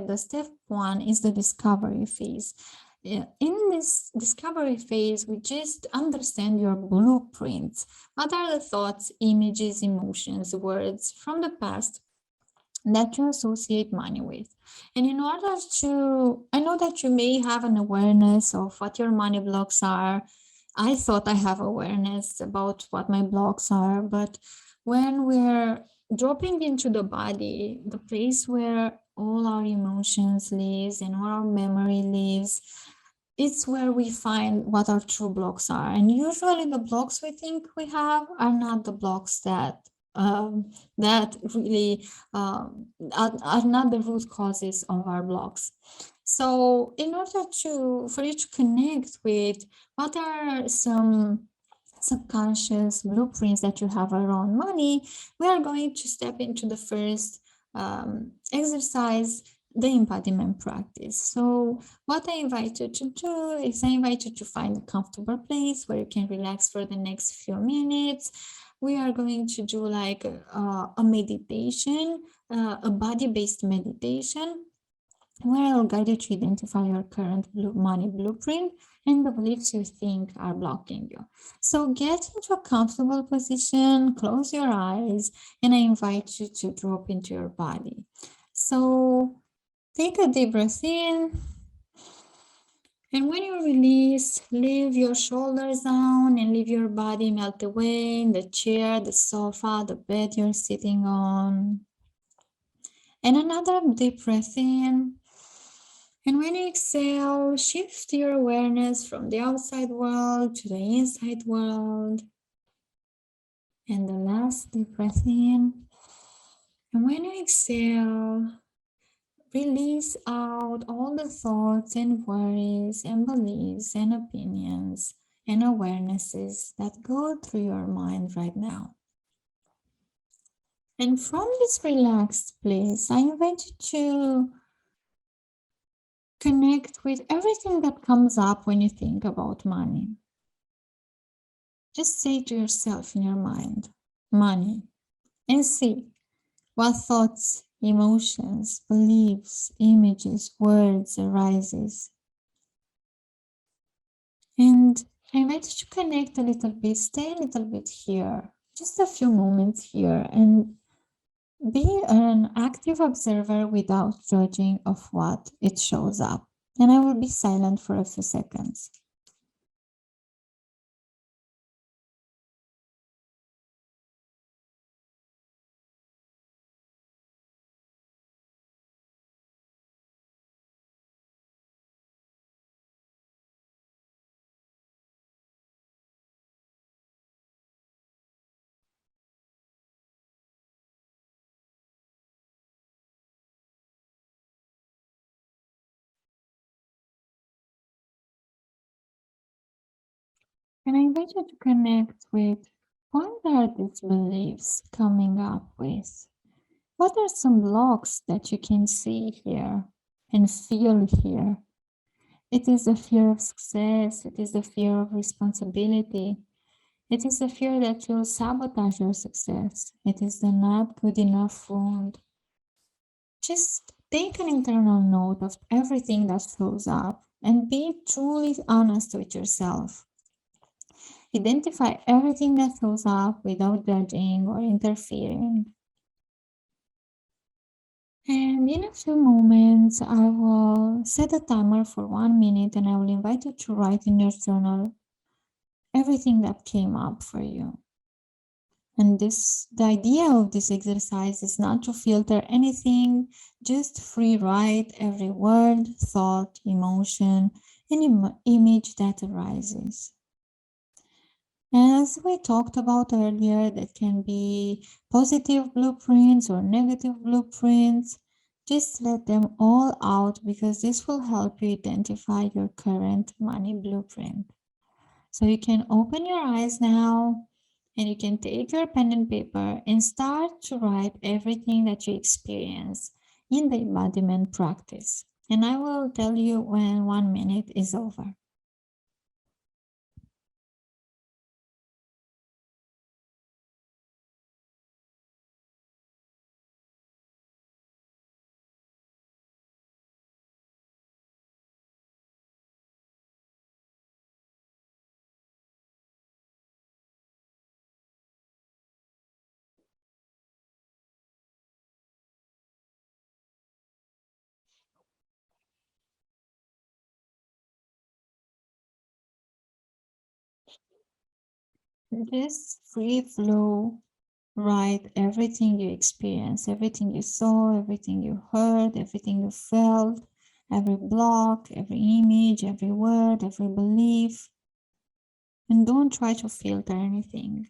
that the step 1 is the discovery phase. In this discovery phase, we just understand your blueprints. What are the thoughts, images, emotions, words from the past that you associate money with? And in order to, I know that you may have an awareness of what your money blocks are. I thought I have awareness about what my blocks are, but when we're dropping into the body, the place where all our emotions lives and all our memory lives, it's where we find what our true blocks are. And usually the blocks we think we have are not the blocks that really are not the root causes of our blocks. So in order for you to connect with what are some subconscious blueprints that you have around money, we are going to step into the first exercise, the embodiment practice. So what I invite you to do is I invite you to find a comfortable place where you can relax for the next few minutes. We are going to do like a meditation, a body-based meditation, where I'll guide you to identify your current money blueprint and the beliefs you think are blocking you. So get into a comfortable position, close your eyes, and I invite you to drop into your body. So take a deep breath in. And when you release, leave your shoulders down and leave your body melt away in the chair, the sofa, the bed you're sitting on. And another deep breath in. And when you exhale, shift your awareness from the outside world to the inside world. And the last deep breath in. And when you exhale, release out all the thoughts and worries and beliefs and opinions and awarenesses that go through your mind right now. And from this relaxed place, I invite you to connect with everything that comes up when you think about money. Just say to yourself in your mind, money, and see what thoughts, emotions, beliefs, images, words arises. And I invite you to connect a little bit, stay a little bit here, just a few moments here, and be an active observer without judging of what it shows up. And I will be silent for a few seconds. And I invite you to connect with what are these beliefs coming up with? What are some blocks that you can see here and feel here? It is the fear of success. It is the fear of responsibility. It is the fear that you'll sabotage your success. It is the not good enough wound. Just take an internal note of everything that shows up and be truly honest with yourself. Identify everything that shows up without judging or interfering. And in a few moments, I will set a timer for 1 minute and I will invite you to write in your journal everything that came up for you. And the idea of this exercise is not to filter anything, just free write every word, thought, emotion, and image that arises. As we talked about earlier, that can be positive blueprints or negative blueprints. Just let them all out because this will help you identify your current money blueprint. So you can open your eyes now and you can take your pen and paper and start to write everything that you experience in the embodiment practice. And I will tell you when 1 minute is over. Just free flow, write everything you experienced, everything you saw, everything you heard, everything you felt, every block, every image, every word, every belief. And don't try to filter anything.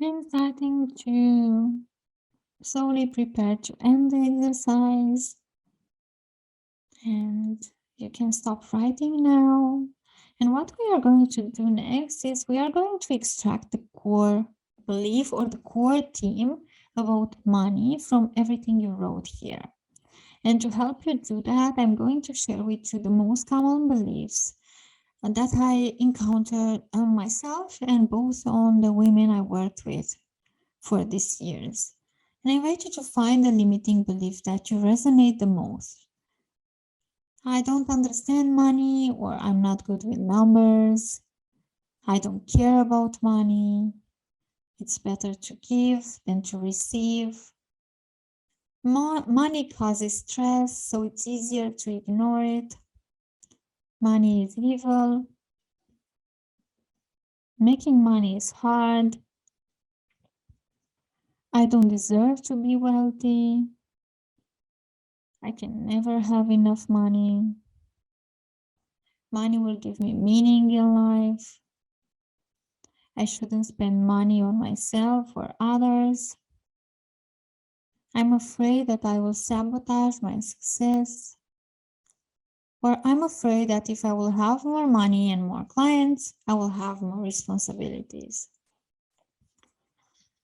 I'm starting to slowly prepare to end the exercise, and you can stop writing now. And what we are going to do next is we are going to extract the core belief or the core theme about money from everything you wrote here. And to help you do that, I'm going to share with you the most common beliefs that I encountered on myself and both on the women I worked with for these years. And I invite you to find the limiting belief that you resonate the most. I don't understand money, or I'm not good with numbers. I don't care about money. It's better to give than to receive. Money causes stress, so it's easier to ignore it. Money is evil. Making money is hard. I don't deserve to be wealthy. I can never have enough money. Money will give me meaning in life. I shouldn't spend money on myself or others. I'm afraid that I will sabotage my success. Or I'm afraid that if I will have more money and more clients, I will have more responsibilities.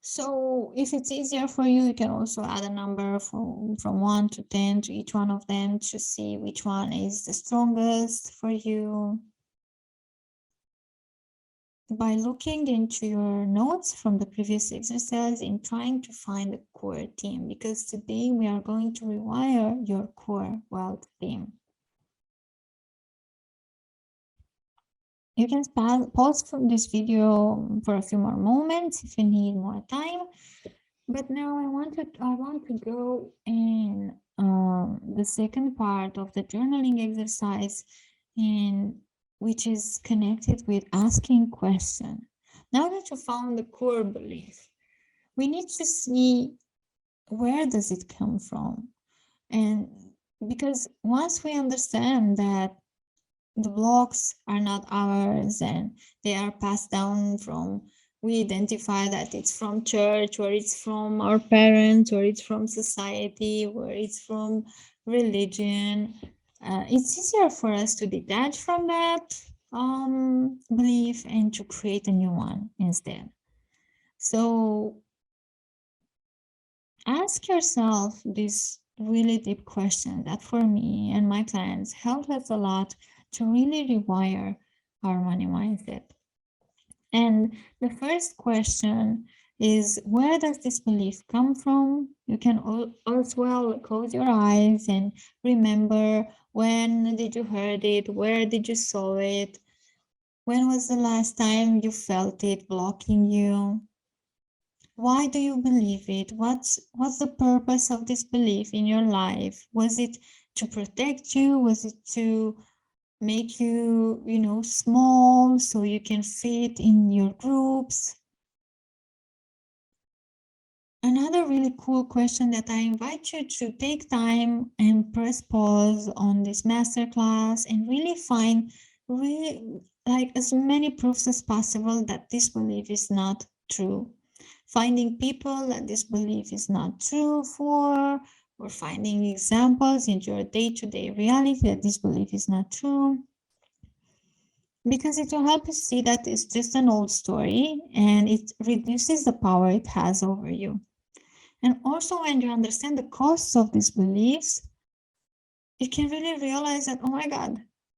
So if it's easier for you, you can also add a number from 1 to 10 to each one of them to see which one is the strongest for you. By looking into your notes from the previous exercise and trying to find the core theme, because today we are going to rewire your core wealth theme. You can pause from this video for a few more moments if you need more time. But now I want to go in the second part of the journaling exercise, which is connected with asking question. Now that you found the core belief, we need to see where does it come from, and because once we understand that the blocks are not ours and they are passed down from, we identify that it's from church, or it's from our parents, or it's from society, or it's from religion, it's easier for us to detach from that belief and to create a new one instead. So ask yourself this really deep question that for me and my clients helped us a lot to really rewire our money mindset. And the first question is, where does this belief come from? You can as well close your eyes and remember, when did you heard it? Where did you saw it? When was the last time you felt it blocking you? Why do you believe it? What's the purpose of this belief in your life? Was it to protect you? Was it to make you, small so you can fit in your groups? Another really cool question that I invite you to take time and press pause on this masterclass and really find like as many proofs as possible that this belief is not true. Finding people that this belief is not true for, or finding examples in your day-to-day reality that this belief is not true. Because it will help you see that it's just an old story and it reduces the power it has over you. And also, when you understand the costs of these beliefs, you can really realize that, oh my God,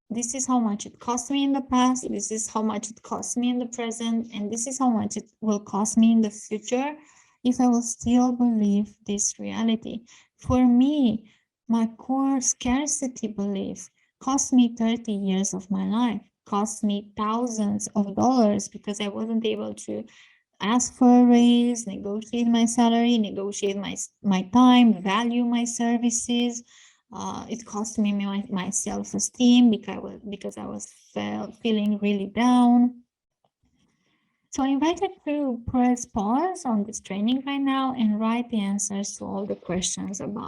this is how much it cost me in the past, this is how much it costs me in the present, and this is how much it will cost me in the future if I will still believe this reality. For me, my core scarcity belief cost me 30 years of my life, cost me thousands of dollars because I wasn't able to ask for a raise, negotiate my salary, negotiate my time, value my services. It cost me my self-esteem because I was feeling really down. So I invite you to press pause on this training right now and write the answers to all the questions about